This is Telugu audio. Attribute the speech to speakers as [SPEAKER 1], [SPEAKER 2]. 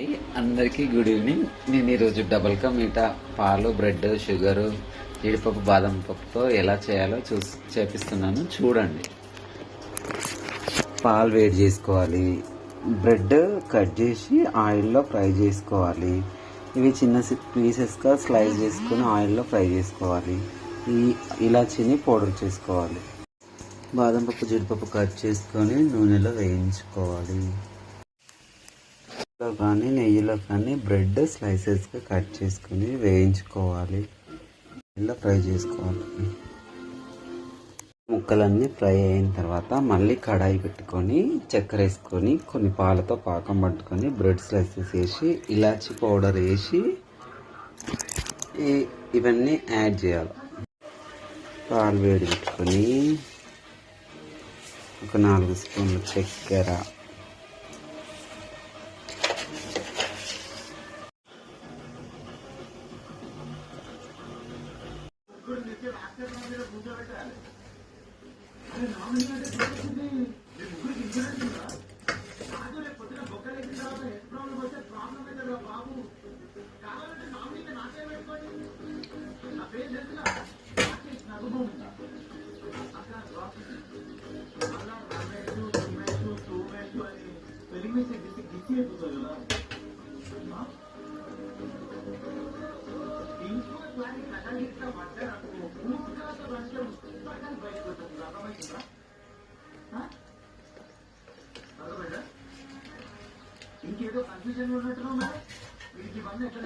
[SPEAKER 1] అందరికీ గుడ్ ఈవినింగ్. నేను ఈరోజు డబుల్ కా మీఠా పాలు, బ్రెడ్, షుగరు, జీడిపప్పు, బాదం పప్పుతో ఎలా చేయాలో చేపిస్తున్నాను చూడండి. పాలు వేడి చేసుకోవాలి. బ్రెడ్ కట్ చేసి ఆయిల్లో ఫ్రై చేసుకోవాలి. ఇవి చిన్న పీసెస్గా స్లైస్ చేసుకుని ఆయిల్లో ఫ్రై చేసుకోవాలి. ఈ ఇలాచీని పౌడర్ చేసుకోవాలి. బాదం పప్పు, జీడిపప్పు కట్ చేసుకొని నూనెలో వేయించుకోవాలి. కానీ నెయ్యిలో కానీ బ్రెడ్ స్లైసెస్గా కట్ చేసుకుని వేయించుకోవాలి. ఇలా ఫ్రై చేసుకోవాలి. ముక్కలన్నీ ఫ్రై అయిన తర్వాత మళ్ళీ కడాయి పెట్టుకొని చక్కెర వేసుకొని కొన్ని పాలతో పాకం పట్టుకొని బ్రెడ్ స్లైసెస్ వేసి ఇలాచీ పౌడర్ వేసి ఇవన్నీ యాడ్ చేయాలి. పాలు వేడి పెట్టుకొని ఒక 4 స్పూన్లు చక్కెర,
[SPEAKER 2] ఇంకేదో కన్ఫ్యూజన్ ఉన్నట్టు వీటికి ఇవన్నీ ఎక్కడ